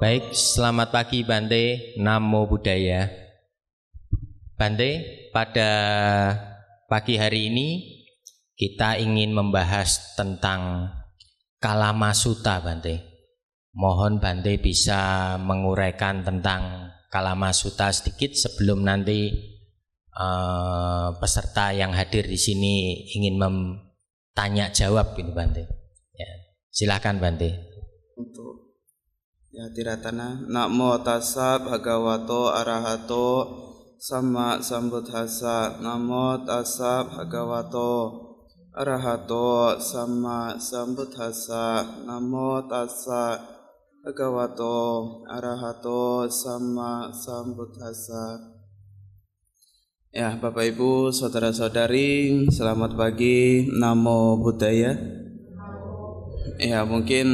Baik, selamat pagi Bante, Namo Buddhaya. Bante, pada pagi hari ini kita ingin membahas tentang Kalama Sutta, Bante. Mohon Bante bisa menguraikan tentang Kalama Sutta sedikit sebelum nanti peserta yang hadir di sini ingin tanya jawab ini Bante. Ya, silakan Bante. Untuk tiratana Namo tassa bhagavato arahato sama sambuddhassa. Namo tassa bhagavato arahato sama sambuddhassa. Namo tassa bhagavato arahato sama sambuddhassa. Ya, Bapak Ibu, saudara-saudari, selamat pagi, Namo Buddhaya. Ya, mungkin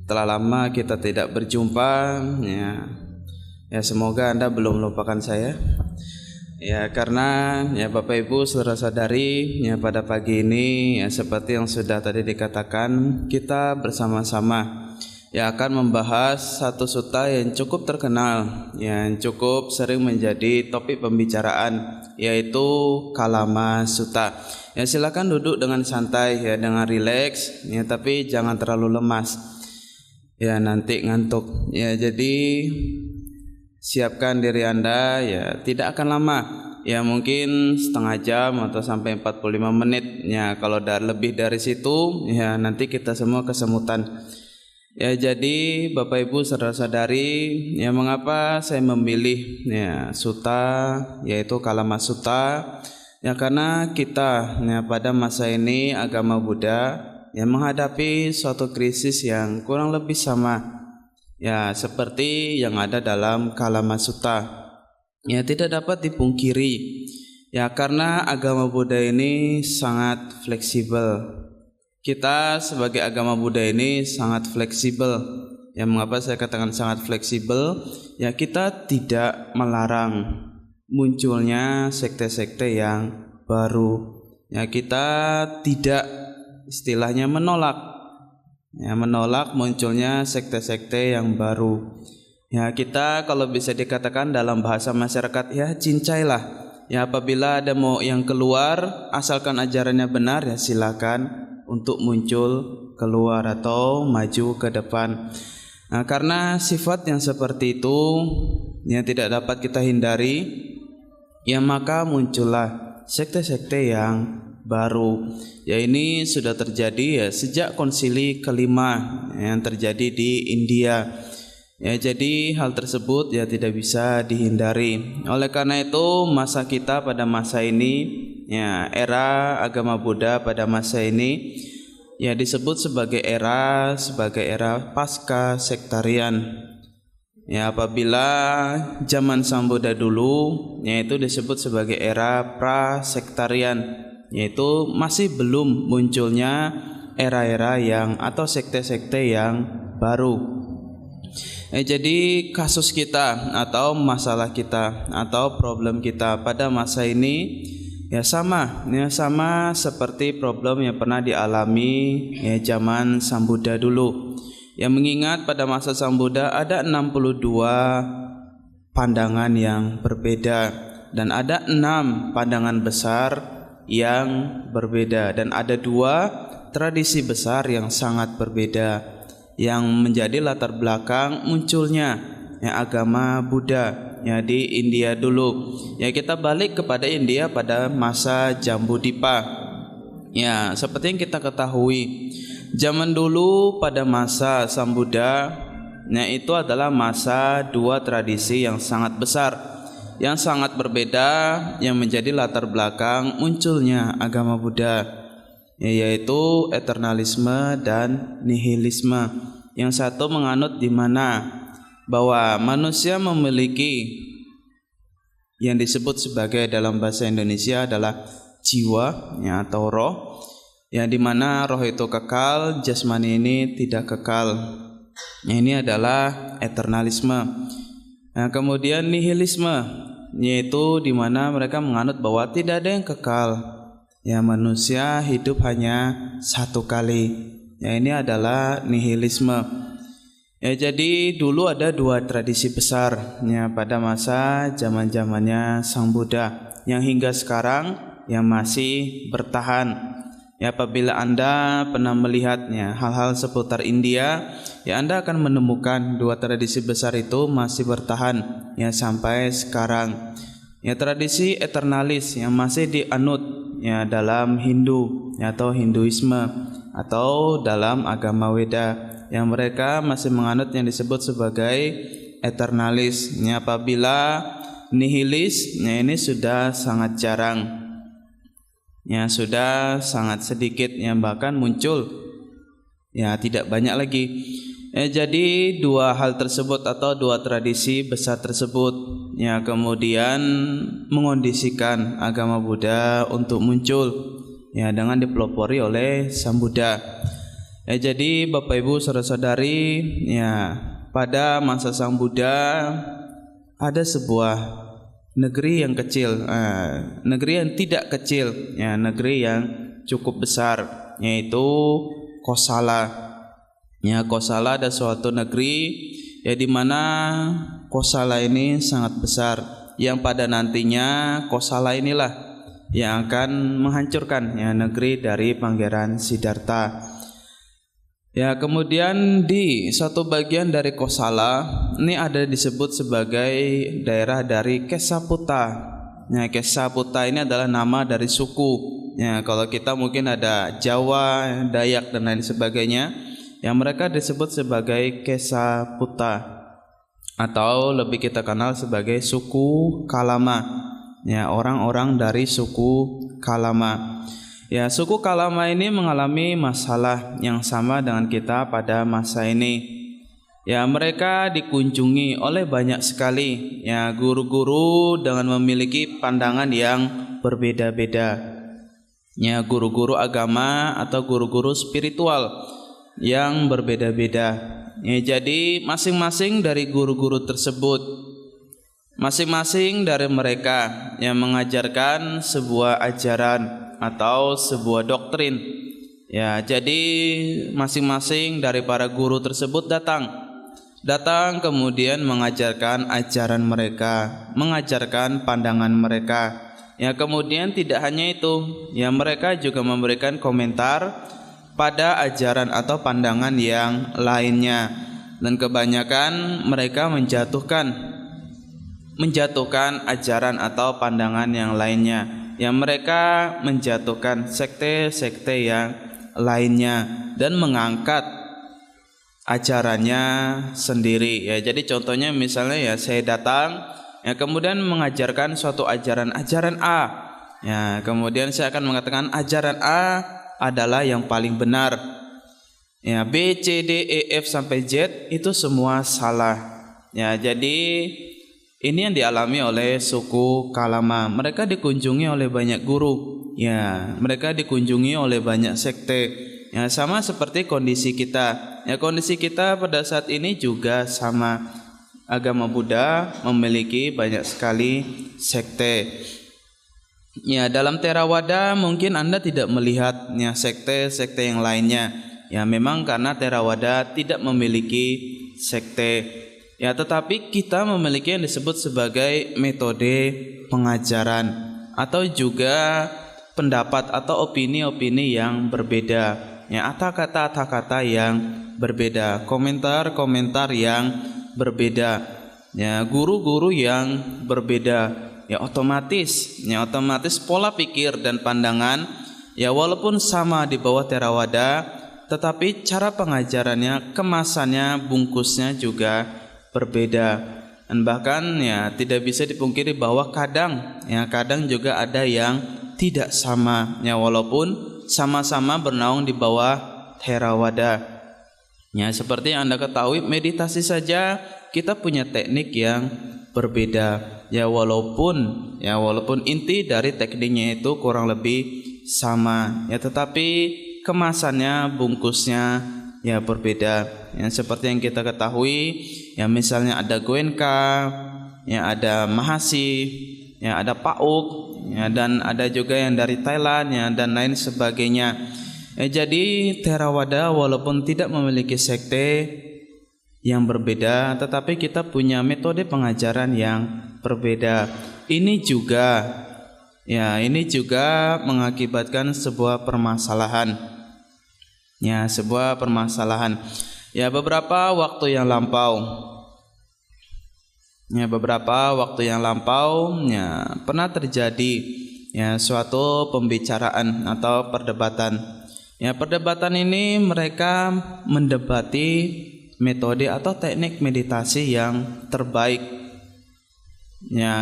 telah lama kita tidak berjumpa. Ya, semoga Anda belum melupakan saya. Ya, karena ya Bapak Ibu, saudara-saudari, ya pada pagi ini ya seperti yang sudah tadi dikatakan, kita bersama-sama ya akan membahas satu sutta yang cukup terkenal, yang cukup sering menjadi topik pembicaraan, yaitu Kalama Sutta. Ya, silakan duduk dengan santai ya, dengan rileks ya, tapi jangan terlalu lemas. Ya, nanti ngantuk. Ya, jadi siapkan diri Anda ya, tidak akan lama. Ya, mungkin setengah jam atau sampai 45 menit. Ya, kalau lebih dari situ ya nanti kita semua kesemutan. Ya, jadi Bapak Ibu saudara-saudari, ya mengapa saya memilih ya sutta yaitu Kalama Sutta? Ya karena kita ya pada masa ini agama Buddha yang menghadapi suatu krisis yang kurang lebih sama ya seperti yang ada dalam Kalama Sutta. Ya, tidak dapat dipungkiri ya karena agama Buddha ini sangat fleksibel. Kita sebagai agama Buddha ini sangat fleksibel. Ya, mengapa saya katakan sangat fleksibel? Ya, kita tidak melarang munculnya sekte-sekte yang baru. Ya, kita tidak istilahnya menolak munculnya sekte-sekte yang baru. Ya, kita kalau bisa dikatakan dalam bahasa masyarakat ya cincailah. Ya, apabila ada mau yang keluar asalkan ajarannya benar ya silakan untuk muncul keluar atau maju ke depan. Nah, karena sifat yang seperti itu yang tidak dapat kita hindari, ya maka muncullah sekte-sekte yang baru. Ya, ini sudah terjadi ya sejak konsili kelima yang terjadi di India. Ya, jadi hal tersebut ya tidak bisa dihindari. Oleh karena itu masa kita pada masa ini ya era agama Buddha pada masa ini ya disebut sebagai era pasca sektarian. Ya, apabila zaman Sang Buddha dulu yaitu disebut sebagai era prasektarian, yaitu masih belum munculnya era-era yang atau sekte-sekte yang baru. Jadi kasus kita atau masalah kita atau problem kita pada masa ini ya sama seperti problem yang pernah dialami ya zaman Sang Buddha dulu. Ya, mengingat pada masa Sang Buddha ada 62 pandangan yang berbeda dan ada 6 pandangan besar yang berbeda dan ada 2 tradisi besar yang sangat berbeda yang menjadi latar belakang munculnya ya agama Buddha ya di India dulu. Ya, kita balik kepada India pada masa Jambudvipa. Ya, seperti yang kita ketahui, zaman dulu pada masa Sang Buddha ya itu adalah masa 2 tradisi yang sangat besar, yang sangat berbeda yang menjadi latar belakang munculnya agama Buddha. Yaitu eternalisme dan nihilisme. Yang satu menganut di mana bahwa manusia memiliki yang disebut sebagai dalam bahasa Indonesia adalah jiwa ya, atau roh, yang dimana roh itu kekal, jasmani ini tidak kekal. Ini adalah eternalisme. Nah, kemudian nihilisme, yaitu dimana mereka menganut bahwa tidak ada yang kekal. Ya, manusia hidup hanya satu kali. Ya, ini adalah nihilisme. Ya, jadi dulu ada dua tradisi besar ya pada masa zaman-zamannya Sang Buddha yang hingga sekarang yang masih bertahan. Ya, apabila Anda pernah melihatnya hal-hal seputar India, ya Anda akan menemukan dua tradisi besar itu masih bertahan ya sampai sekarang. Ya, tradisi eternalis yang masih dianut ya dalam Hindu ya, atau Hinduisme atau dalam agama Weda, yang mereka masih menganut yang disebut sebagai eternalis. Ya, apabila nihilis, ya ini sudah sangat jarang. Ya, sudah sangat sedikit yang bahkan muncul. Ya, tidak banyak lagi. Jadi dua hal tersebut atau dua tradisi besar tersebut ya kemudian mengondisikan agama Buddha untuk muncul ya dengan dipelopori oleh Sang Buddha. Jadi Bapak Ibu saudara-saudari ya, pada masa Sang Buddha ada sebuah negeri yang kecil, negeri yang tidak kecil ya, negeri yang cukup besar, yaitu Kosala. Ya, Kosala ada suatu negeri ya di mana Kosala ini sangat besar, yang pada nantinya Kosala inilah yang akan menghancurkan ya negeri dari Pangeran Siddhartha. Ya, kemudian di satu bagian dari Kosala ini ada disebut sebagai daerah dari Kesaputa. Ya, Kesaputa ini adalah nama dari suku. Ya, kalau kita mungkin ada Jawa, Dayak dan lain sebagainya, yang mereka disebut sebagai Kesaputa atau lebih kita kenal sebagai suku Kalama. Ya, orang-orang dari suku Kalama. Ya, suku Kalama ini mengalami masalah yang sama dengan kita pada masa ini. Ya, mereka dikunjungi oleh banyak sekali ya guru-guru dengan memiliki pandangan yang berbeda-beda. Ya, guru-guru agama atau guru-guru spiritual yang berbeda-beda. Ya, jadi masing-masing dari guru-guru tersebut, masing-masing dari mereka yang mengajarkan sebuah ajaran atau sebuah doktrin. Ya, jadi masing-masing dari para guru tersebut datang kemudian mengajarkan ajaran mereka, mengajarkan pandangan mereka. Ya, kemudian tidak hanya itu, ya mereka juga memberikan komentar pada ajaran atau pandangan yang lainnya, dan kebanyakan mereka menjatuhkan ajaran atau pandangan yang lainnya. Yang mereka menjatuhkan sekte-sekte yang lainnya dan mengangkat ajarannya sendiri. Ya, jadi contohnya misalnya ya saya datang ya kemudian mengajarkan suatu ajaran A. Ya, kemudian saya akan mengatakan ajaran A adalah yang paling benar. Ya, B, C, D, E, F sampai Z itu semua salah. Ya, jadi ini yang dialami oleh suku Kalama. Mereka dikunjungi oleh banyak guru. Ya, mereka dikunjungi oleh banyak sekte. Ya, sama seperti kondisi kita. Ya, kondisi kita pada saat ini juga sama. Agama Buddha memiliki banyak sekali sekte. Ya, dalam Theravada mungkin Anda tidak melihat ya sekte-sekte yang lainnya. Ya, memang karena Theravada tidak memiliki sekte. Ya, tetapi kita memiliki yang disebut sebagai metode pengajaran atau juga pendapat atau opini-opini yang berbeda. Ya, kata-kata yang berbeda, komentar-komentar yang berbeda. Ya, guru-guru yang berbeda. Ya, otomatis pola pikir dan pandangan ya walaupun sama di bawah Theravada, tetapi cara pengajarannya, kemasannya, bungkusnya juga berbeda. Dan bahkan ya tidak bisa dipungkiri bahwa kadang juga ada yang tidak sama ya walaupun sama-sama bernaung di bawah Theravada. Ya, seperti yang Anda ketahui, meditasi saja kita punya teknik yang berbeda. Ya walaupun inti dari tekniknya itu kurang lebih sama ya, tetapi kemasannya, bungkusnya ya berbeda. Ya, seperti yang kita ketahui, ya misalnya ada Goenka, ya ada Mahasi, ya ada Pauk, ya dan ada juga yang dari Thailand ya dan lain sebagainya. Jadi Theravada walaupun tidak memiliki sekte, yang berbeda, tetapi kita punya metode pengajaran yang berbeda. Ini juga mengakibatkan sebuah permasalahan. Beberapa waktu yang lampau pernah terjadi suatu pembicaraan atau perdebatan. Perdebatan ini mereka mendebati metode atau teknik meditasi yang terbaik.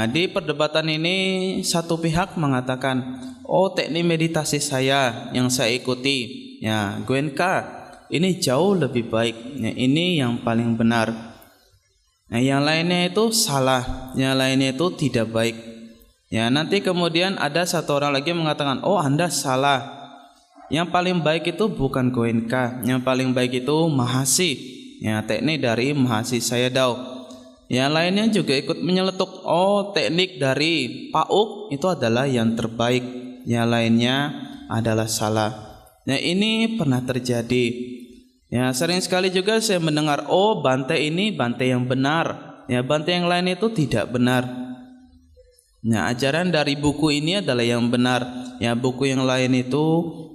Di perdebatan ini satu pihak mengatakan, teknik meditasi saya yang saya ikuti, Goenka, ini jauh lebih baik. Ini yang paling benar. Yang lainnya itu salah, yang lainnya itu tidak baik. Nanti kemudian ada satu orang lagi mengatakan, Anda salah. Yang paling baik itu bukan Goenka, yang paling baik itu Mahasi, teknik dari Mahasi Sayadaw. Yang lainnya juga ikut menyeletuk, teknik dari Pak Uk itu adalah yang terbaik, yang lainnya adalah salah. Ini pernah terjadi. Sering sekali juga saya mendengar, Bante ini Bante yang benar, Bante yang lain itu tidak benar. Ajaran dari buku ini adalah yang benar, buku yang lain itu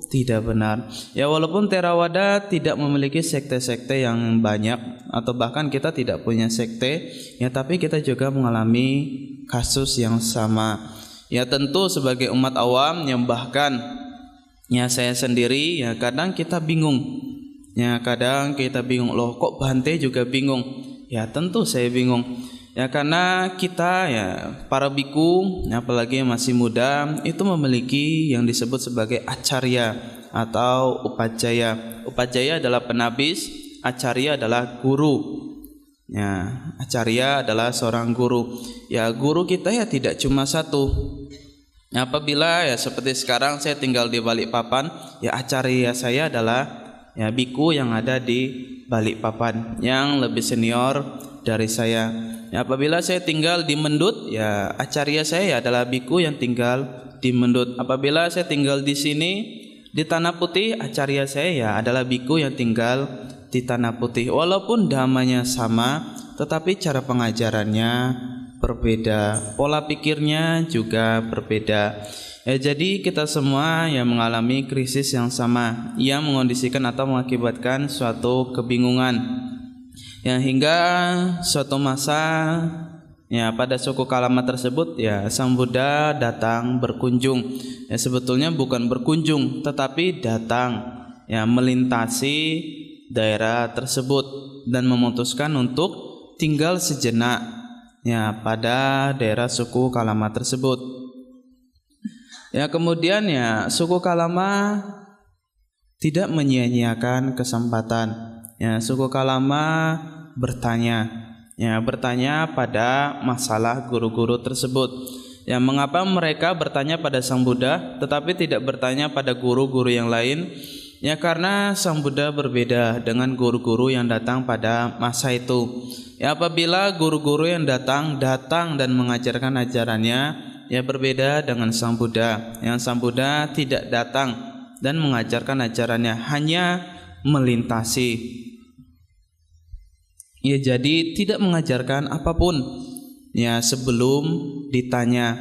tidak benar. Walaupun Theravada tidak memiliki sekte-sekte yang banyak, atau bahkan kita tidak punya sekte, tapi kita juga mengalami kasus yang sama. Tentu sebagai umat awam, yang bahkan saya sendiri kadang kita bingung. Loh, kok Bante juga bingung? Tentu saya bingung. Karena kita para biku, apalagi yang masih muda, itu memiliki yang disebut sebagai acarya atau upajaya. Upajaya adalah penabis, acarya adalah guru. Acarya adalah seorang guru. Guru kita tidak cuma satu. Apabila seperti sekarang saya tinggal di Balikpapan, acarya saya adalah biku yang ada di Balikpapan, yang lebih senior dari saya. Apabila saya tinggal di Mendut, acarya saya adalah biku yang tinggal di Mendut. Apabila saya tinggal di sini di Tanah Putih, acarya saya adalah biku yang tinggal di Tanah Putih. Walaupun namanya sama, tetapi cara pengajarannya berbeda, pola pikirnya juga berbeda. Jadi kita semua yang mengalami krisis yang sama, yang mengondisikan atau mengakibatkan suatu kebingungan. Hingga suatu masa pada suku Kalama tersebut Sang Buddha datang berkunjung. Sebetulnya bukan berkunjung, tetapi datang melintasi daerah tersebut dan memutuskan untuk tinggal sejenak pada daerah suku Kalama tersebut. Kemudian suku Kalama tidak menyia-nyiakan kesempatan. Suku Kalama bertanya pada masalah guru-guru tersebut. Mengapa mereka bertanya pada Sang Buddha tetapi tidak bertanya pada guru-guru yang lain? Karena Sang Buddha berbeda dengan guru-guru yang datang pada masa itu. Apabila guru-guru yang datang dan mengajarkan ajarannya berbeda dengan Sang Buddha. Sang Buddha tidak datang dan mengajarkan ajarannya, hanya melintasi. Jadi tidak mengajarkan apapun sebelum ditanya.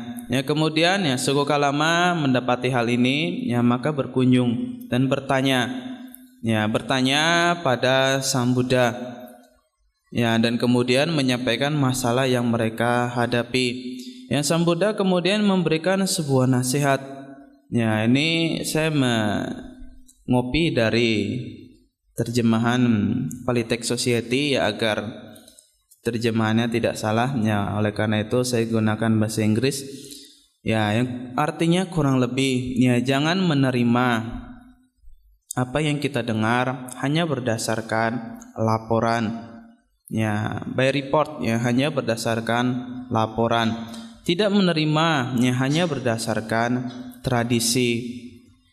Kemudian suku Kalama mendapati hal ini, maka berkunjung dan bertanya pada Sang Buddha. Dan kemudian menyampaikan masalah yang mereka hadapi. Sang Buddha kemudian memberikan sebuah nasihat. Ini saya mengopi dari terjemahan Pali Text Society agar terjemahannya tidak salah. Oleh karena itu saya gunakan bahasa Inggris. Yang artinya kurang lebih jangan menerima apa yang kita dengar hanya berdasarkan laporan. By report, hanya berdasarkan laporan. Tidak menerima hanya berdasarkan tradisi.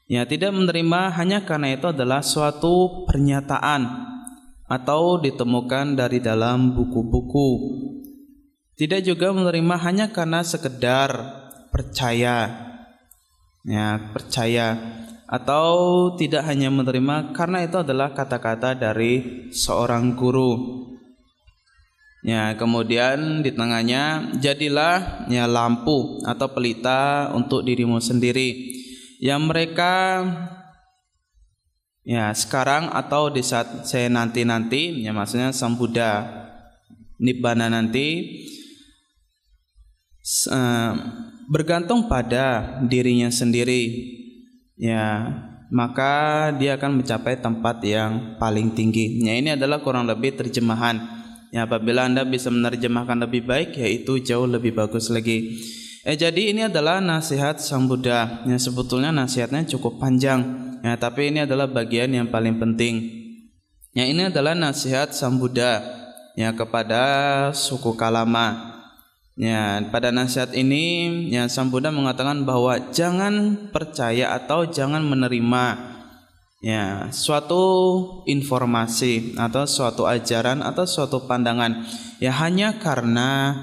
Tidak menerima hanya karena itu adalah suatu pernyataan atau ditemukan dari dalam buku-buku. Tidak juga menerima hanya karena sekedar percaya. Atau tidak hanya menerima karena itu adalah kata-kata dari seorang guru. Ya, kemudian di tengahnya jadilah ya lampu atau pelita untuk dirimu sendiri. Yang mereka ya sekarang atau di saat saya nanti ya maksudnya Sang Buddha Nibbana nanti bergantung pada dirinya sendiri. Ya, maka dia akan mencapai tempat yang paling tinggi. Ya, ini adalah kurang lebih terjemahan. Ya, apabila Anda bisa menerjemahkan lebih baik, yaitu jauh lebih bagus lagi. Jadi ini adalah nasihat Sang Buddha. Ya, sebetulnya nasihatnya cukup panjang. Ya, tapi ini adalah bagian yang paling penting. Ya, ini adalah nasihat Sang Buddha ya kepada suku Kalama. Ya, pada nasihat ini ya Sang Buddha mengatakan bahwa jangan percaya atau jangan menerima ya suatu informasi atau suatu ajaran atau suatu pandangan ya hanya karena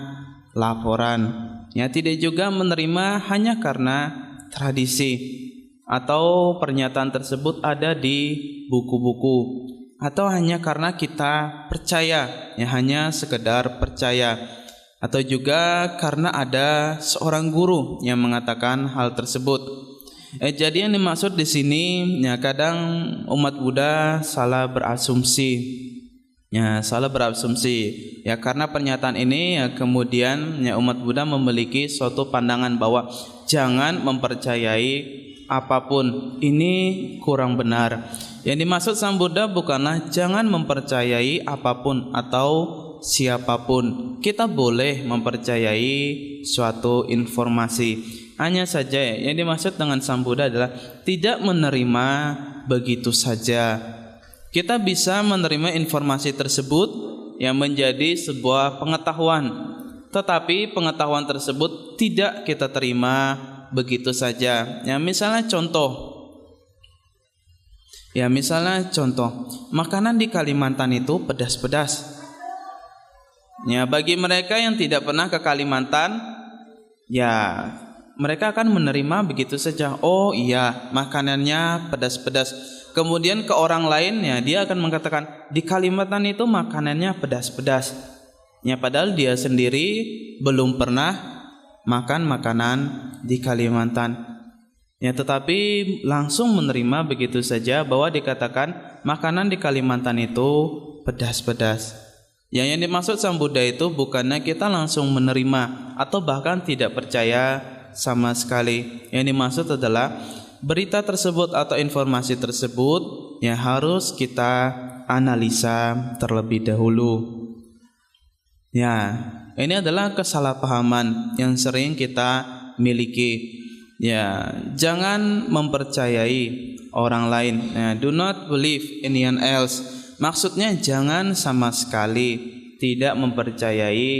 laporan. Ya, tidak juga menerima hanya karena tradisi atau pernyataan tersebut ada di buku-buku atau hanya karena kita percaya ya hanya sekedar percaya atau juga karena ada seorang guru yang mengatakan hal tersebut. Jadi yang dimaksud di sini ya kadang umat Buddha salah berasumsi. Ya, salah berasumsi. Ya, karena pernyataan ini ya kemudian ya umat Buddha memiliki suatu pandangan bahwa jangan mempercayai apapun. Ini kurang benar. Yang dimaksud Sang Buddha bukanlah jangan mempercayai apapun atau siapapun. Kita boleh mempercayai suatu informasi. Hanya saja yang dimaksud dengan Sang Buddha adalah tidak menerima begitu saja. Kita bisa menerima informasi tersebut yang menjadi sebuah pengetahuan, tetapi pengetahuan tersebut tidak kita terima begitu saja. Ya, misalnya contoh, makanan di Kalimantan itu pedas-pedas. Ya, bagi mereka yang tidak pernah ke Kalimantan, ya mereka akan menerima begitu saja. Oh iya, makanannya pedas-pedas. Kemudian ke orang lain ya dia akan mengatakan di Kalimantan itu makanannya pedas-pedas. Ya, padahal dia sendiri belum pernah makan makanan di Kalimantan. Ya, tetapi langsung menerima begitu saja bahwa dikatakan makanan di Kalimantan itu pedas-pedas. Yang dimaksud Sang Buddha itu bukannya kita langsung menerima atau bahkan tidak percaya sama sekali. Yang dimaksud adalah berita tersebut atau informasi tersebut yang harus kita analisa terlebih dahulu. Ya, ini adalah kesalahpahaman yang sering kita miliki. Ya, jangan mempercayai orang lain. Ya, do not believe anyone else. Maksudnya jangan sama sekali tidak mempercayai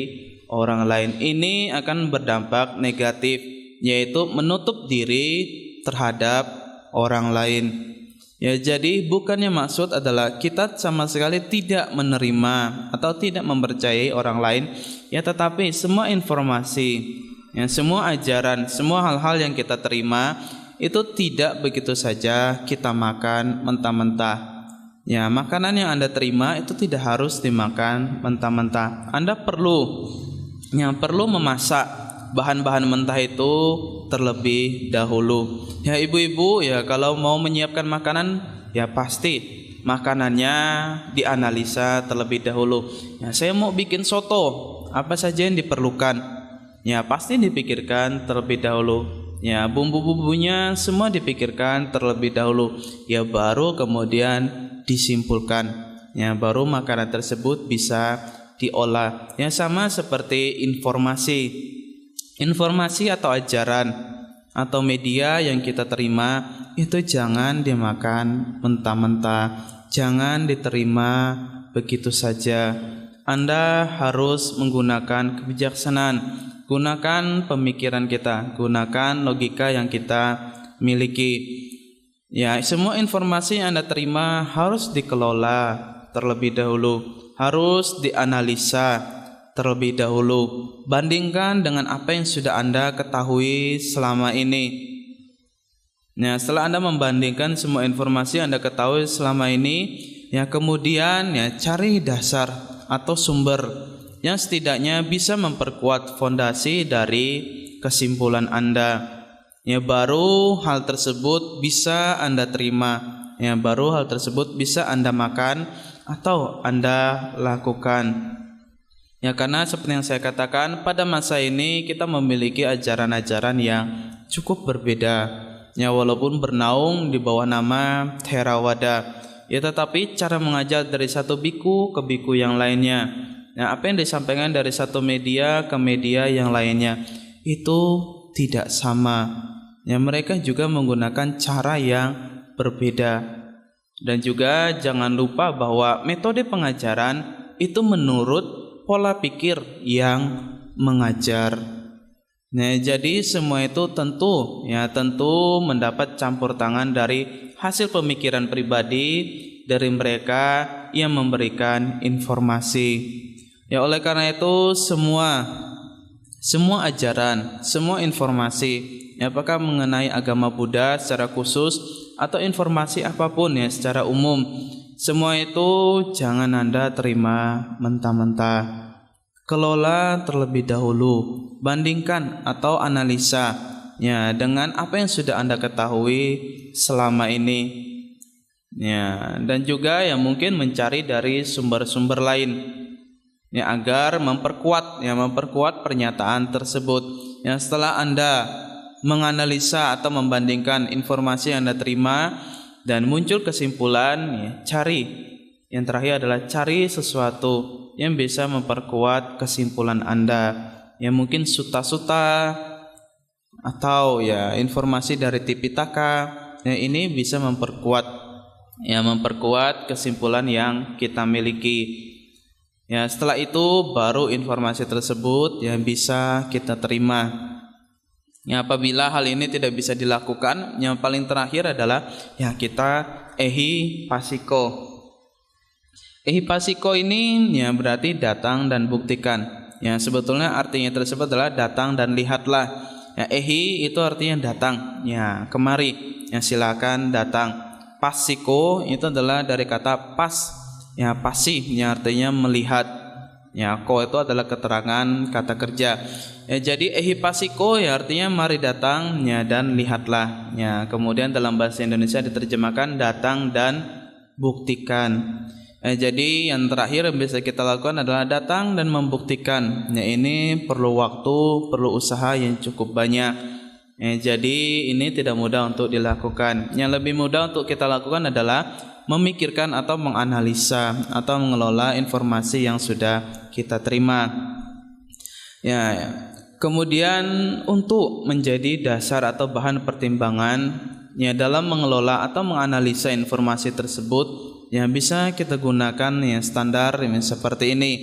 orang lain. Ini akan berdampak negatif, yaitu menutup diri terhadap orang lain. Ya, jadi bukannya maksud adalah kita sama sekali tidak menerima atau tidak mempercayai orang lain, ya, tetapi semua informasi, ya, semua ajaran, semua hal-hal yang kita terima itu tidak begitu saja kita makan mentah-mentah. Ya, makanan yang Anda terima itu tidak harus dimakan mentah-mentah. Anda perlu memasak bahan-bahan mentah itu terlebih dahulu. Ya, ibu-ibu ya kalau mau menyiapkan makanan ya pasti makanannya dianalisa terlebih dahulu. Ya, saya mau bikin soto, apa saja yang diperlukan? Ya, pasti dipikirkan terlebih dahulu. Ya, bumbu-bumbunya semua dipikirkan terlebih dahulu. Ya, baru kemudian disimpulkan. Ya, baru makanan tersebut bisa diolah. Ya, sama seperti informasi atau ajaran atau media yang kita terima itu jangan dimakan mentah-mentah, jangan diterima begitu saja. Anda harus menggunakan kebijaksanaan, gunakan pemikiran kita, gunakan logika yang kita miliki. Ya, semua informasi yang Anda terima harus dikelola terlebih dahulu, harus dianalisa terlebih dahulu. Bandingkan dengan apa yang sudah Anda ketahui selama ini. Nah, setelah Anda membandingkan semua informasi yang Anda ketahui selama ini, ya kemudian ya cari dasar atau sumber yang setidaknya bisa memperkuat fondasi dari kesimpulan Anda. Ya, baru hal tersebut bisa Anda terima. Ya, baru hal tersebut bisa Anda makan atau Anda lakukan. Ya, karena seperti yang saya katakan, pada masa ini kita memiliki ajaran-ajaran yang cukup berbeda. Ya, walaupun bernaung di bawah nama Theravada, ya tetapi cara mengajar dari satu biku ke biku yang lainnya, ya, apa yang disampaikan dari satu media ke media yang lainnya itu tidak sama. Ya, mereka juga menggunakan cara yang berbeda. Dan juga jangan lupa bahwa metode pengajaran itu menurut pola pikir yang mengajar. Nah, jadi semua itu tentu mendapat campur tangan dari hasil pemikiran pribadi dari mereka yang memberikan informasi. Ya, oleh karena itu semua ajaran, semua informasi, apakah mengenai agama Buddha secara khusus atau informasi apapun ya secara umum, semua itu jangan Anda terima mentah-mentah. Kelola terlebih dahulu, bandingkan atau analisa ya dengan apa yang sudah Anda ketahui selama ini. Ya, dan juga yang mungkin mencari dari sumber-sumber lain. Ya, agar memperkuat pernyataan tersebut. Ya, setelah Anda menganalisa atau membandingkan informasi yang Anda terima dan muncul kesimpulan, ya, yang terakhir adalah cari sesuatu yang bisa memperkuat kesimpulan Anda. Ya, mungkin suta-suta atau ya informasi dari Tipitaka, ya, ini bisa memperkuat kesimpulan yang kita miliki. Ya, setelah itu baru informasi tersebut yang bisa kita terima. Ya, apabila hal ini tidak bisa dilakukan, yang paling terakhir adalah ya kita ehipassiko. Ehipassiko ini ya berarti datang dan buktikan. Ya, sebetulnya artinya tersebut adalah datang dan lihatlah. Ya, ehi itu artinya datang. Ya, kemari. Ya, silakan datang. Passiko itu adalah dari kata pas. Ya, pasi yang artinya melihat. Ya, ko itu adalah keterangan kata kerja. Ya, jadi ehipassiko ya artinya mari datang ya dan lihatlah. Ya, kemudian dalam bahasa Indonesia diterjemahkan datang dan buktikan. Jadi yang terakhir yang bisa kita lakukan adalah datang dan membuktikan. Ya, ini perlu waktu, perlu usaha yang cukup banyak. Jadi ini tidak mudah untuk dilakukan. Yang lebih mudah untuk kita lakukan adalah memikirkan atau menganalisa atau mengelola informasi yang sudah kita terima. Ya. Kemudian untuk menjadi dasar atau bahan pertimbangan ya dalam mengelola atau menganalisa informasi tersebut, yang bisa kita gunakan ya standar seperti ini.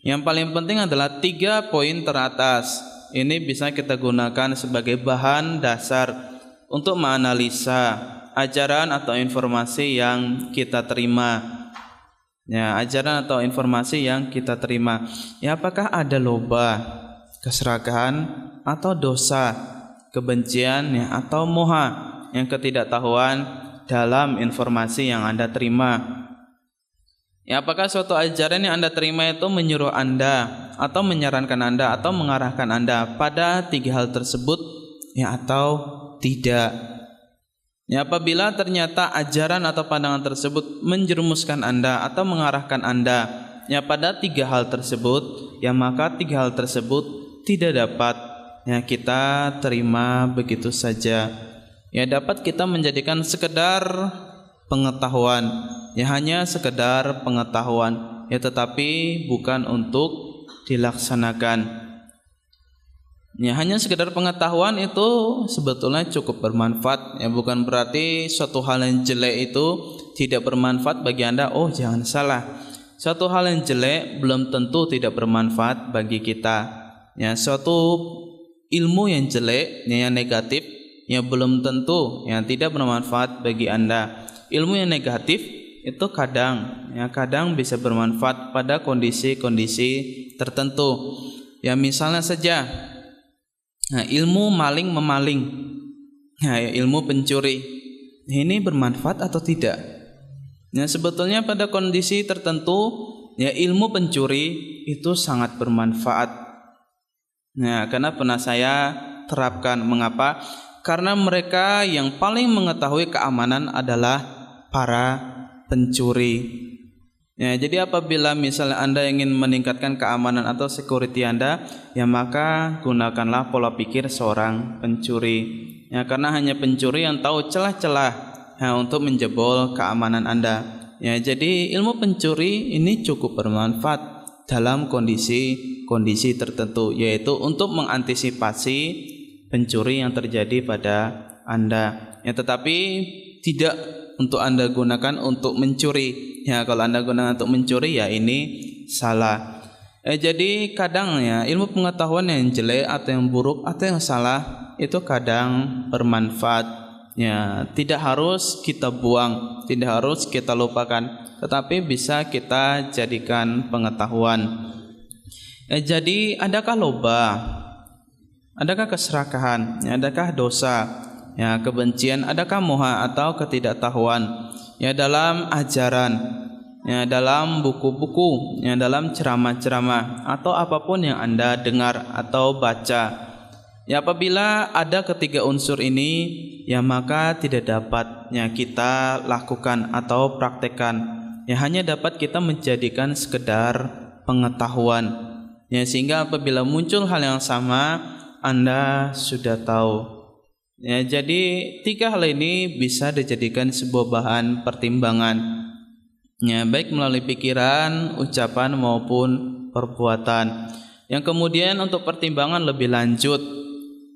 Yang paling penting adalah 3 poin teratas. Ini bisa kita gunakan sebagai bahan dasar untuk menganalisa ajaran atau informasi yang kita terima. Ya, ajaran atau informasi yang kita terima. Ya, apakah ada loba, keserakahan atau dosa, kebencian ya atau moha, yang ketidaktahuan dalam informasi yang Anda terima. Ya, apakah suatu ajaran yang Anda terima itu menyuruh Anda atau menyarankan Anda atau mengarahkan Anda pada 3 hal tersebut ya atau tidak. Ya, apabila ternyata ajaran atau pandangan tersebut menjerumuskan Anda atau mengarahkan Anda ya pada 3 hal tersebut, ya maka 3 hal tersebut tidak dapat ya kita terima begitu saja. Ya, dapat kita menjadikan sekedar pengetahuan, ya hanya sekedar pengetahuan, ya tetapi bukan untuk dilaksanakan. Ya, hanya sekedar pengetahuan itu sebetulnya cukup bermanfaat. Ya, bukan berarti suatu hal yang jelek itu tidak bermanfaat bagi Anda. Oh, jangan salah. Suatu hal yang jelek belum tentu tidak bermanfaat bagi kita. Ya, suatu ilmu yang jelek, yang negatif, ya belum tentu yang tidak bermanfaat bagi Anda. Ilmu yang negatif itu kadang bisa bermanfaat pada kondisi-kondisi tertentu. Ya, misalnya saja ilmu maling memaling. Ya, ilmu pencuri. Ini bermanfaat atau tidak? Ya, sebetulnya pada kondisi tertentu ya ilmu pencuri itu sangat bermanfaat. Nah, karena pernah saya terapkan. Mengapa? Karena mereka yang paling mengetahui keamanan adalah para pencuri. Ya, jadi apabila misalnya Anda ingin meningkatkan keamanan atau security Anda, ya maka gunakanlah pola pikir seorang pencuri. Ya, karena hanya pencuri yang tahu celah-celah ya, untuk menjebol keamanan Anda. Ya, jadi ilmu pencuri ini cukup bermanfaat dalam kondisi tertentu, yaitu untuk mengantisipasi pencuri yang terjadi pada Anda. Ya, tetapi tidak untuk Anda gunakan untuk mencuri. Ya, kalau Anda gunakan untuk mencuri ya ini salah. Jadi kadang ya ilmu pengetahuan yang jelek atau yang buruk atau yang salah itu kadang bermanfaat. Ya, tidak harus kita buang, tidak harus kita lupakan, tetapi bisa kita jadikan pengetahuan. Jadi adakah loba? Adakah keserakahan? Adakah dosa? Ya, kebencian, adakah moha atau ketidaktahuan? Ya, dalam ajaran, ya, dalam buku-buku, ya, dalam ceramah-ceramah atau apapun yang Anda dengar atau baca. Ya, apabila ada ketiga unsur ini, ya maka tidak dapat ya kita lakukan atau praktekkan. Ya, hanya dapat kita menjadikan sekedar pengetahuan. Ya, sehingga apabila muncul hal yang sama, Anda sudah tahu. Ya, jadi tiga hal ini bisa dijadikan sebuah bahan pertimbangan. Ya, baik melalui pikiran, ucapan maupun perbuatan. Yang kemudian untuk pertimbangan lebih lanjut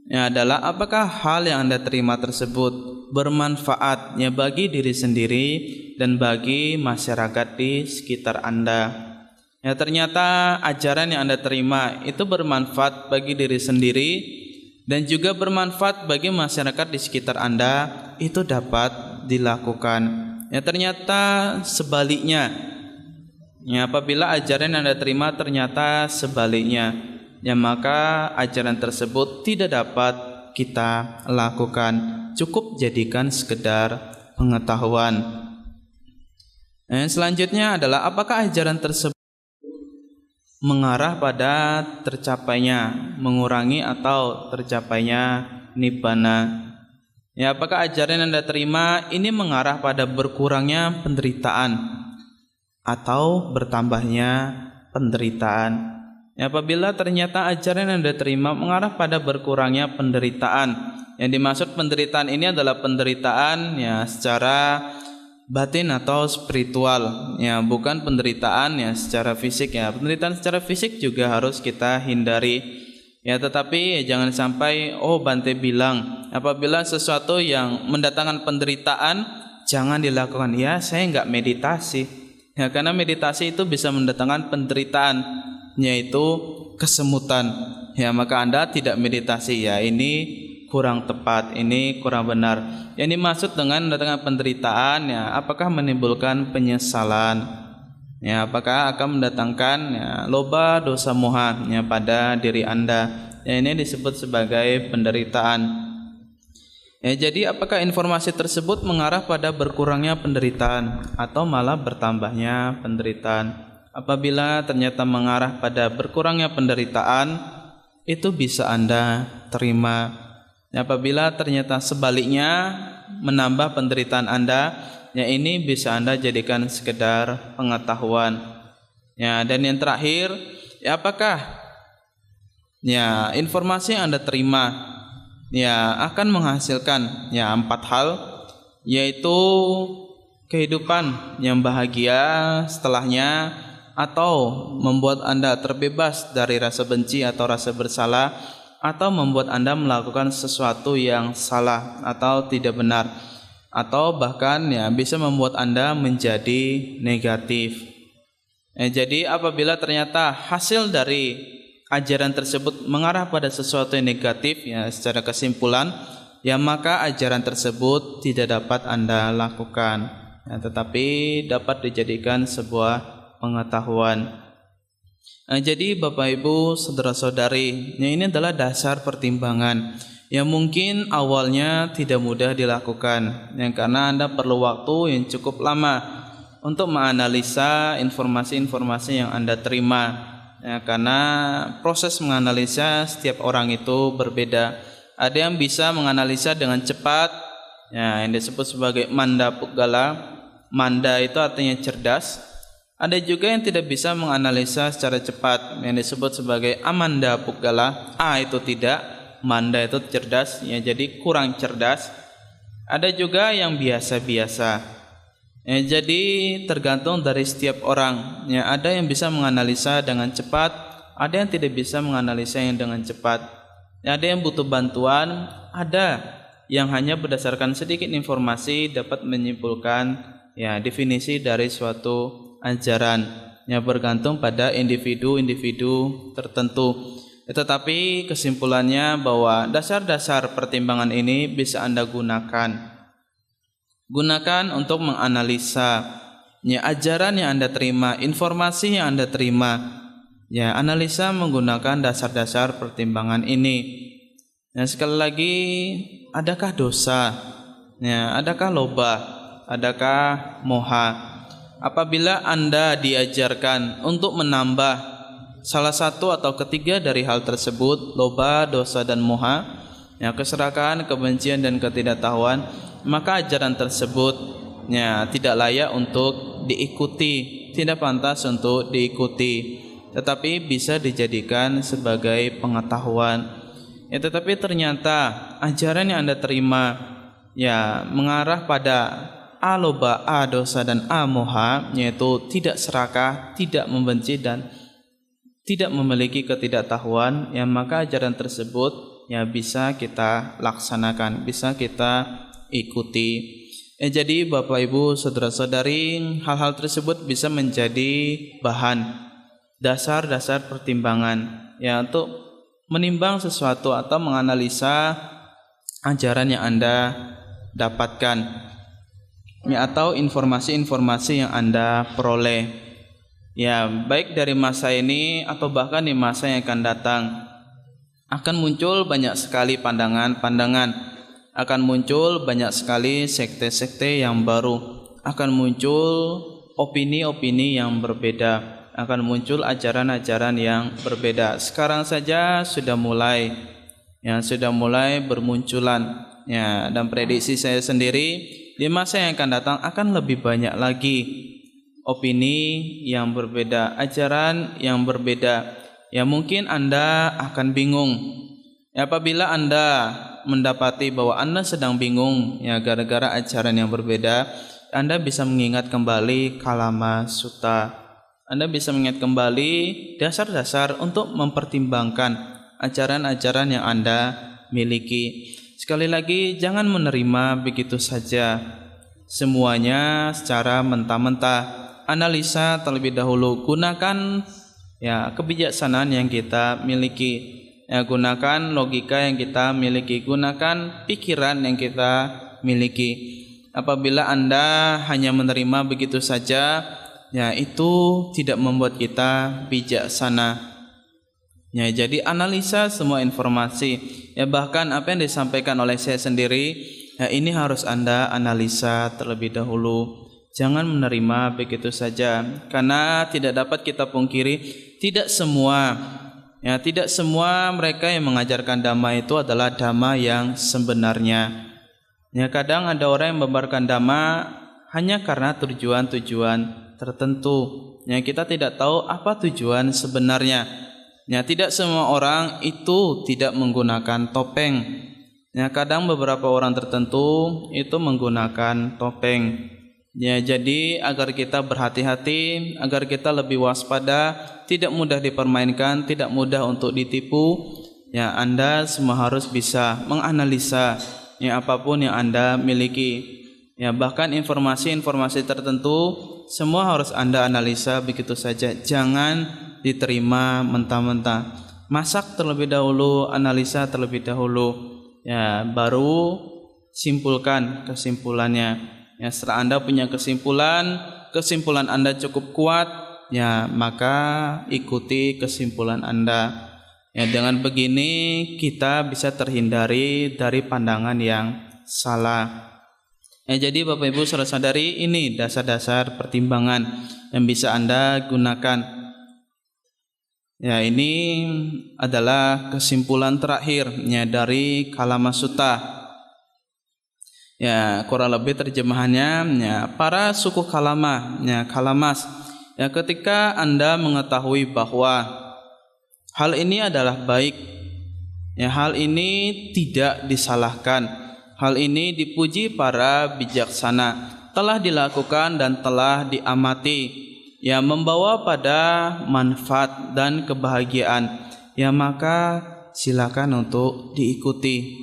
ya adalah apakah hal yang Anda terima tersebut bermanfaat ya bagi diri sendiri dan bagi masyarakat di sekitar Anda. Ya, ternyata ajaran yang Anda terima itu bermanfaat bagi diri sendiri dan juga bermanfaat bagi masyarakat di sekitar Anda, itu dapat dilakukan. Ya, ternyata sebaliknya. Ya, apabila ajaran yang Anda terima ternyata sebaliknya, ya maka ajaran tersebut tidak dapat kita lakukan. Cukup jadikan sekedar pengetahuan. Selanjutnya adalah apakah ajaran tersebut mengarah pada tercapainya, mengurangi atau tercapainya nibbana. Ya, apakah ajaran yang Anda terima ini mengarah pada berkurangnya penderitaan atau bertambahnya penderitaan? Ya, apabila ternyata ajaran yang Anda terima mengarah pada berkurangnya penderitaan, yang dimaksud penderitaan ini adalah penderitaan ya secara batin atau spiritual, ya bukan penderitaan ya secara fisik. Ya, penderitaan secara fisik juga harus kita hindari. Ya, tetapi jangan sampai Bante bilang apabila sesuatu yang mendatangkan penderitaan jangan dilakukan. Ya, saya enggak meditasi. Ya, karena meditasi itu bisa mendatangkan penderitaan, yaitu kesemutan. Ya, maka Anda tidak meditasi. Ya, ini kurang tepat, ini kurang benar. Yang dimaksud dengan mendatangkan penderitaan ya apakah menimbulkan penyesalan? Ya, apakah akan mendatangkan ya loba dosa moha ya pada diri Anda? Ya, ini disebut sebagai penderitaan. Ya, jadi apakah informasi tersebut mengarah pada berkurangnya penderitaan atau malah bertambahnya penderitaan? Apabila ternyata mengarah pada berkurangnya penderitaan, itu bisa Anda terima. Apabila ternyata sebaliknya menambah penderitaan Anda, ya ini bisa Anda jadikan sekedar pengetahuan. Ya, dan yang terakhir, ya apakah ya informasi yang Anda terima ya akan menghasilkan ya 4 hal, yaitu kehidupan yang bahagia setelahnya, atau membuat Anda terbebas dari rasa benci atau rasa bersalah, atau membuat Anda melakukan sesuatu yang salah atau tidak benar, atau bahkan ya bisa membuat Anda menjadi negatif. Jadi apabila ternyata hasil dari ajaran tersebut mengarah pada sesuatu yang negatif ya secara kesimpulan, ya maka ajaran tersebut tidak dapat Anda lakukan, ya, tetapi dapat dijadikan sebuah pengetahuan. Jadi Bapak Ibu saudara-saudari, ini adalah dasar pertimbangan yang mungkin awalnya tidak mudah dilakukan, karena Anda perlu waktu yang cukup lama untuk menganalisa informasi-informasi yang Anda terima. Ya, karena proses menganalisa setiap orang itu berbeda. Ada yang bisa menganalisa dengan cepat, ya, yang disebut sebagai manda puggala. Manda itu artinya cerdas. Ada juga yang tidak bisa menganalisa secara cepat, yang disebut sebagai amanda puggala. A itu tidak, manda itu cerdas, ya, jadi kurang cerdas. Ada juga yang biasa-biasa. Ya, jadi tergantung dari setiap orang. Ya, ada yang bisa menganalisa dengan cepat, ada yang tidak bisa menganalisa yang dengan cepat. Ya, ada yang butuh bantuan, ada yang hanya berdasarkan sedikit informasi dapat menyimpulkan, ya, definisi dari suatu ajaran. Ya, bergantung pada individu-individu tertentu. Tetapi kesimpulannya bahwa dasar-dasar pertimbangan ini bisa Anda gunakan. Gunakan untuk menganalisa, ya, ajaran yang Anda terima, informasi yang Anda terima. Ya, analisa menggunakan dasar-dasar pertimbangan ini. Ya, sekali lagi, adakah dosa? Ya, adakah loba? Adakah moha? Apabila Anda diajarkan untuk menambah salah satu atau ketiga dari hal tersebut, loba, dosa, dan moha, ya, keserakahan, kebencian, dan ketidaktahuan, maka ajaran tersebut, ya, tidak layak untuk diikuti, tidak pantas untuk diikuti, tetapi bisa dijadikan sebagai pengetahuan. Ya, tetapi ternyata ajaran yang Anda terima, ya, mengarah pada A loba, A dosa, dan A moha, yaitu tidak serakah, tidak membenci, dan tidak memiliki ketidaktahuan, ya, maka ajaran tersebut, ya, bisa kita laksanakan, bisa kita ikuti. Jadi Bapak Ibu saudara-saudari, hal-hal tersebut bisa menjadi bahan dasar-dasar pertimbangan, ya, untuk menimbang sesuatu atau menganalisa ajaran yang Anda dapatkan, ya, atau informasi-informasi yang Anda peroleh, ya, baik dari masa ini atau bahkan di masa yang akan datang. Akan muncul banyak sekali pandangan-pandangan, akan muncul banyak sekali sekte-sekte yang baru, akan muncul opini-opini yang berbeda, akan muncul ajaran-ajaran yang berbeda. Sekarang saja sudah mulai, ya, sudah mulai bermunculan, ya, dan prediksi saya sendiri di masa yang akan datang akan lebih banyak lagi opini yang berbeda, ajaran yang berbeda. Ya, mungkin Anda akan bingung. Ya, apabila Anda mendapati bahwa Anda sedang bingung, ya, gara-gara ajaran yang berbeda, Anda bisa mengingat kembali Kalama Sutta. Anda bisa mengingat kembali dasar-dasar untuk mempertimbangkan ajaran-ajaran yang Anda miliki. Sekali lagi, jangan menerima begitu saja semuanya secara mentah-mentah. Analisa terlebih dahulu, gunakan, ya, kebijaksanaan yang kita miliki. Ya, gunakan logika yang kita miliki, gunakan pikiran yang kita miliki. Apabila Anda hanya menerima begitu saja, ya, itu tidak membuat kita bijaksana. Ya, jadi analisa semua informasi, ya, bahkan apa yang disampaikan oleh saya sendiri, ya, ini harus Anda analisa terlebih dahulu. Jangan menerima begitu saja, karena tidak dapat kita pungkiri, tidak semua, ya, tidak semua mereka yang mengajarkan dhamma itu adalah dhamma yang sebenarnya. Ya, kadang ada orang yang membabarkan dhamma hanya karena tujuan-tujuan tertentu. Ya, kita tidak tahu apa tujuan sebenarnya. Ya, tidak semua orang itu tidak menggunakan topeng. Ya, kadang beberapa orang tertentu itu menggunakan topeng. Ya, jadi agar kita berhati-hati, agar kita lebih waspada, tidak mudah dipermainkan, tidak mudah untuk ditipu, ya, Anda semua harus bisa menganalisa, ya, apapun yang Anda miliki. Ya, bahkan informasi-informasi tertentu semua harus Anda analisa begitu saja. Jangan diterima mentah-mentah. Masak terlebih dahulu, analisa terlebih dahulu, ya, baru simpulkan kesimpulannya. Ya, setelah Anda punya kesimpulan Anda cukup kuat, ya, maka ikuti kesimpulan Anda. Ya, dengan begini kita bisa terhindari dari pandangan yang salah. Jadi Bapak Ibu saudara-saudari, ini dasar-dasar pertimbangan yang bisa Anda gunakan. Ya, ini adalah kesimpulan terakhir ya dari Kalama Sutta. Ya, kurang lebih terjemahannya ya, para suku Kalama, ya Kalamas. Ya, ketika Anda mengetahui bahwa hal ini adalah baik, ya hal ini tidak disalahkan, hal ini dipuji para bijaksana, telah dilakukan dan telah diamati, ya membawa pada manfaat dan kebahagiaan, ya maka silakan untuk diikuti.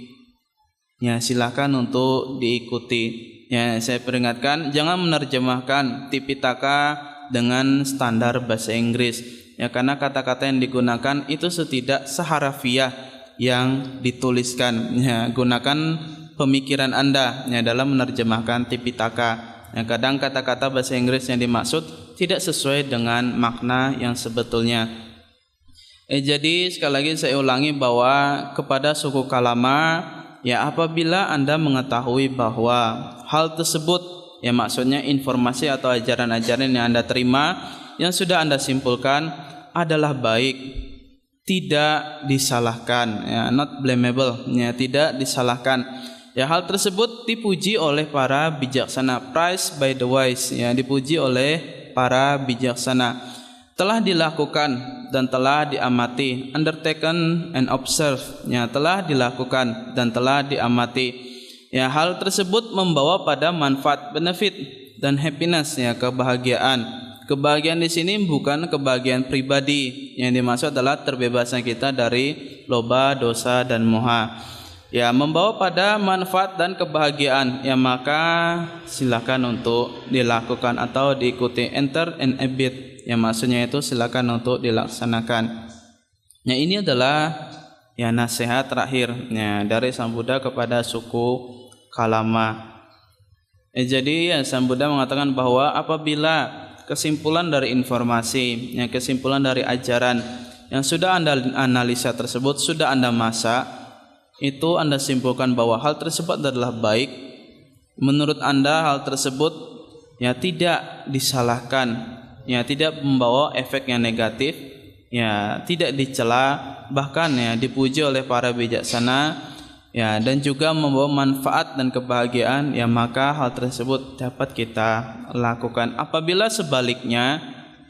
Ya, silakan untuk diikuti. Ya, saya peringatkan jangan menerjemahkan Tipitaka dengan standar bahasa Inggris. Ya, karena kata-kata yang digunakan itu tidak seharafiah yang dituliskan. Ya, gunakan pemikiran Anda ya dalam menerjemahkan Tipitaka. Ya, kadang kata-kata bahasa Inggris yang dimaksud tidak sesuai dengan makna yang sebetulnya. Jadi sekali lagi saya ulangi bahwa kepada suku Kalama, ya apabila Anda mengetahui bahwa hal tersebut, ya maksudnya informasi atau ajaran-ajaran yang Anda terima, yang sudah Anda simpulkan adalah baik, tidak disalahkan, ya not blamable, ya tidak disalahkan. Ya hal tersebut dipuji oleh para bijaksana, praised by the wise, ya dipuji oleh para bijaksana, telah dilakukan dan telah diamati, undertaken and observed, ya telah dilakukan dan telah diamati. Ya hal tersebut membawa pada manfaat, benefit dan happiness, ya kebahagiaan. Kebahagiaan di sini bukan kebahagiaan pribadi, yang dimaksud adalah terbebasnya kita dari loba, dosa dan moha. Ya membawa pada manfaat dan kebahagiaan, ya maka silakan untuk dilakukan atau diikuti. Enter and abide, ya maksudnya itu silakan untuk dilaksanakan. Ya ini adalah ya nasihat terakhir ya dari Sang Buddha kepada suku Kalama. Jadi ya Sang Buddha mengatakan bahwa apabila kesimpulan dari informasi, ya kesimpulan dari ajaran yang sudah Anda analisa tersebut sudah Anda masak, itu Anda simpulkan bahwa hal tersebut adalah baik, menurut Anda hal tersebut ya tidak disalahkan, ya tidak membawa efek yang negatif, ya tidak dicela, bahkan ya dipuji oleh para bijaksana, ya dan juga membawa manfaat dan kebahagiaan, ya maka hal tersebut dapat kita lakukan. Apabila sebaliknya,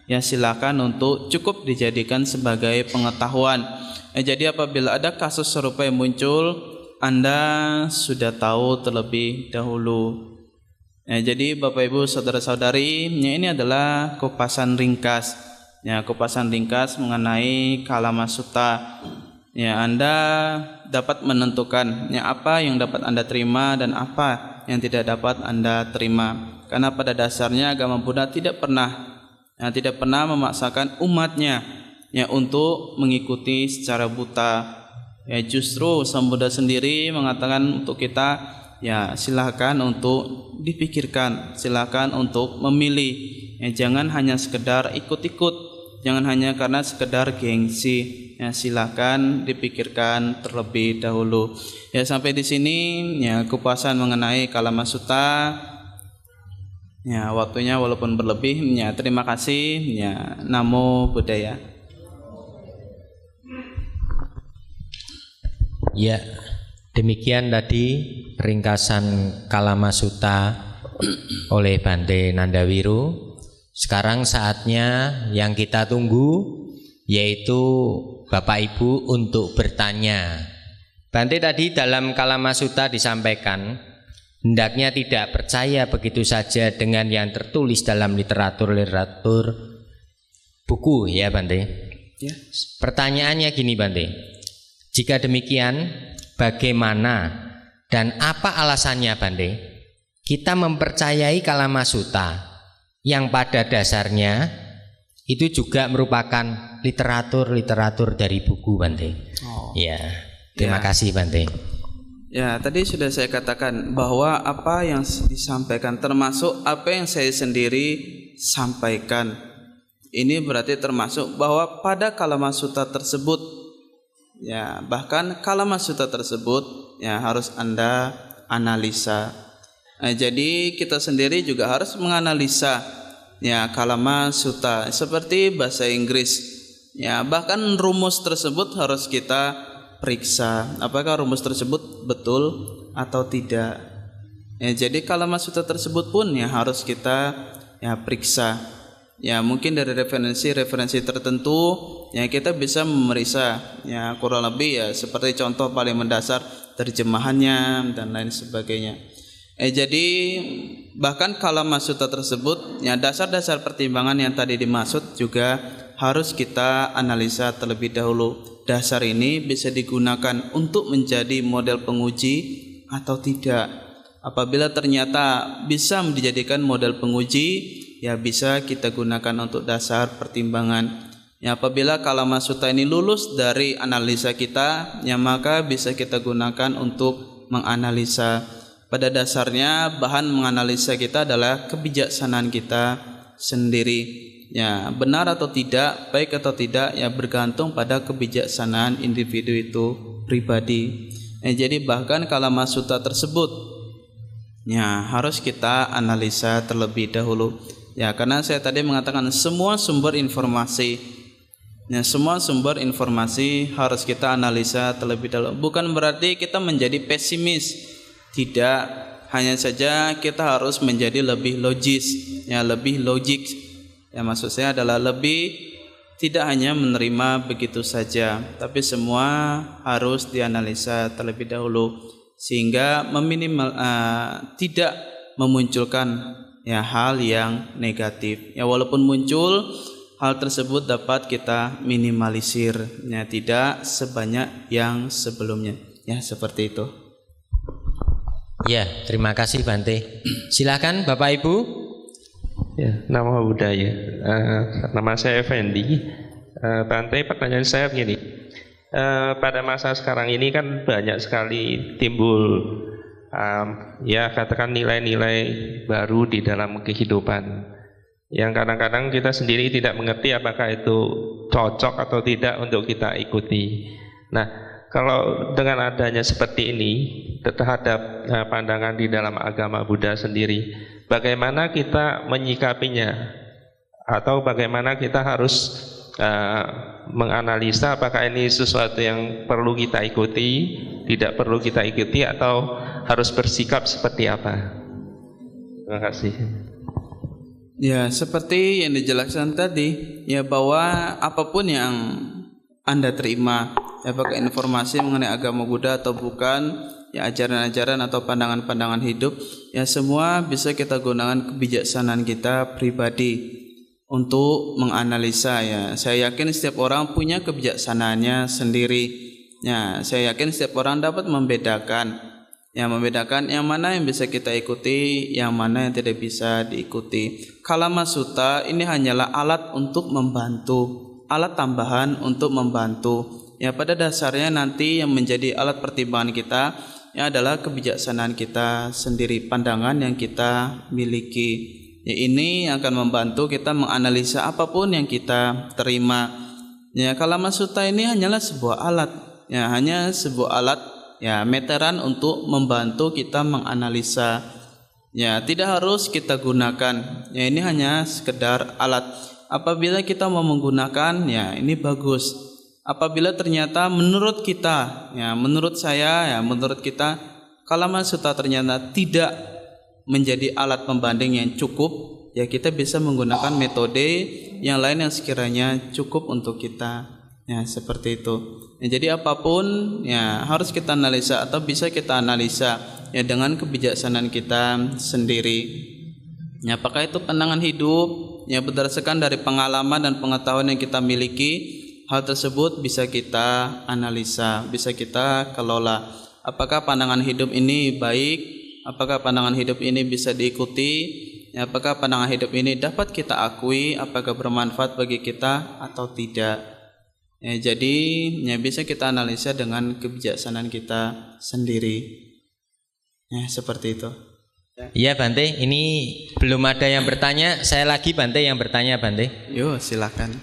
ya silakan untuk cukup dijadikan sebagai pengetahuan. Jadi apabila ada kasus serupa yang muncul, Anda sudah tahu terlebih dahulu. Jadi Bapak Ibu saudara-saudari, ini adalah kupasan ringkas, ya kupasan ringkas mengenai Kalama Sutta. Ya Anda dapat menentukan ya apa yang dapat Anda terima dan apa yang tidak dapat Anda terima. Karena pada dasarnya agama Buddha tidak pernah memaksakan umatnya ya untuk mengikuti secara buta. Ya justru Sang Buddha sendiri mengatakan untuk kita ya silakan untuk dipikirkan, silakan untuk memilih. Ya jangan hanya sekedar ikut-ikut, jangan hanya karena sekedar gengsi. Ya silakan dipikirkan terlebih dahulu. Ya sampai di sini ya kupasan mengenai Kalama Sutta. Ya waktunya walaupun berlebih, ya terima kasih. Ya Namo Buddhaya. Ya, demikian tadi ringkasan Kalama Sutta oleh Bante Nandawiru. Sekarang saatnya yang kita tunggu, yaitu Bapak Ibu untuk bertanya. Bante tadi dalam Kalama Sutta disampaikan, hendaknya tidak percaya begitu saja dengan yang tertulis dalam literatur buku, ya Bante. Ya. Pertanyaannya gini Bante, jika demikian, bagaimana dan apa alasannya Bante kita mempercayai Kalama Sutta yang pada dasarnya itu juga merupakan literatur dari buku Bante? Ya, terima kasih Bante. Ya, tadi sudah saya katakan bahwa apa yang disampaikan termasuk apa yang saya sendiri sampaikan. Ini berarti termasuk bahwa pada Kalama Sutta tersebut, ya bahkan Kalama Sutta tersebut ya harus Anda analisa. Jadi kita sendiri juga harus menganalisa ya kalama sutta seperti bahasa Inggris. Ya, bahkan rumus tersebut harus kita periksa apakah rumus tersebut betul atau tidak. Ya, jadi kalama sutta tersebut pun ya harus kita ya periksa. Ya, mungkin dari referensi tertentu ya kita bisa memeriksa ya kurang lebih ya seperti contoh paling mendasar terjemahannya dan lain sebagainya. Jadi bahkan kalama sutta tersebut ya dasar-dasar pertimbangan yang tadi dimaksud juga harus kita analisa terlebih dahulu. Dasar ini bisa digunakan untuk menjadi model penguji atau tidak. Apabila ternyata bisa dijadikan model penguji, ya bisa kita gunakan untuk dasar pertimbangan. Ya, apabila kalama sutta ini lulus dari analisa kita, ya maka bisa kita gunakan untuk menganalisa. Pada dasarnya bahan menganalisa kita adalah kebijaksanaan kita sendiri. Ya, benar atau tidak, baik atau tidak, ya bergantung pada kebijaksanaan individu itu pribadi. Jadi bahkan kalama sutta tersebut ya harus kita analisa terlebih dahulu. Ya, karena saya tadi mengatakan semua sumber informasi harus kita analisa terlebih dahulu. Bukan berarti kita menjadi pesimis. Tidak, hanya saja kita harus menjadi lebih logis, ya lebih logik. Ya, maksud saya adalah lebih tidak hanya menerima begitu saja, tapi semua harus dianalisa terlebih dahulu sehingga tidak memunculkan ya hal yang negatif. Ya, walaupun muncul, hal tersebut dapat kita minimalisir, ya tidak sebanyak yang sebelumnya. Ya, seperti itu. Ya, terima kasih Bante. Silakan Bapak Ibu. Ya, nama budaya. Nama saya Effendi. Bante, pertanyaan saya begini. Pada masa sekarang ini kan banyak sekali timbul ya katakan nilai-nilai baru di dalam kehidupan yang kadang-kadang kita sendiri tidak mengerti apakah itu cocok atau tidak untuk kita ikuti. Nah, kalau dengan adanya seperti ini terhadap pandangan di dalam agama Buddha sendiri, bagaimana kita menyikapinya atau bagaimana kita harus menganalisa apakah ini sesuatu yang perlu kita ikuti, tidak perlu kita ikuti, atau harus bersikap seperti apa? Terima kasih. Ya, seperti yang dijelaskan tadi, ya bahwa apapun yang Anda terima, apakah informasi mengenai agama Buddha atau bukan, ya ajaran-ajaran atau pandangan-pandangan hidup, ya semua bisa kita gunakan kebijaksanaan kita pribadi untuk menganalisa. Ya, saya yakin setiap orang punya kebijaksanaannya sendiri. Ya, saya yakin setiap orang dapat membedakan yang mana yang bisa kita ikuti, yang mana yang tidak bisa diikuti. Kalama sutta ini hanyalah alat untuk membantu, alat tambahan untuk membantu. Ya, pada dasarnya nanti yang menjadi alat pertimbangan kita ya adalah kebijaksanaan kita sendiri, pandangan yang kita miliki. Ya, ini akan membantu kita menganalisa apapun yang kita terima. Ya, kalama sutta ini hanyalah sebuah alat, ya hanya sebuah alat, ya meteran untuk membantu kita menganalisa. Ya, tidak harus kita gunakan. Ya, ini hanya sekedar alat. Apabila kita mau menggunakan, ya ini bagus. Apabila ternyata menurut kita, ya menurut saya, ya menurut kita, kalama sutta ternyata tidak menjadi alat pembanding yang cukup, ya kita bisa menggunakan metode yang lain yang sekiranya cukup untuk kita. Ya, seperti itu. Ya, jadi apapun ya harus kita analisa atau bisa kita analisa ya dengan kebijaksanaan kita sendiri. Ya, apakah itu pandangan hidup ya berdasarkan dari pengalaman dan pengetahuan yang kita miliki, hal tersebut bisa kita analisa, bisa kita kelola. Apakah pandangan hidup ini baik? Apakah pandangan hidup ini bisa diikuti? Ya, apakah pandangan hidup ini dapat kita akui? Apakah bermanfaat bagi kita atau tidak? Ya, jadi ya bisa kita analisa dengan kebijaksanaan kita sendiri. Ya, seperti itu. Iya Bante, ini belum ada yang bertanya. Saya lagi Bante yang bertanya Bante. Yo, silakan.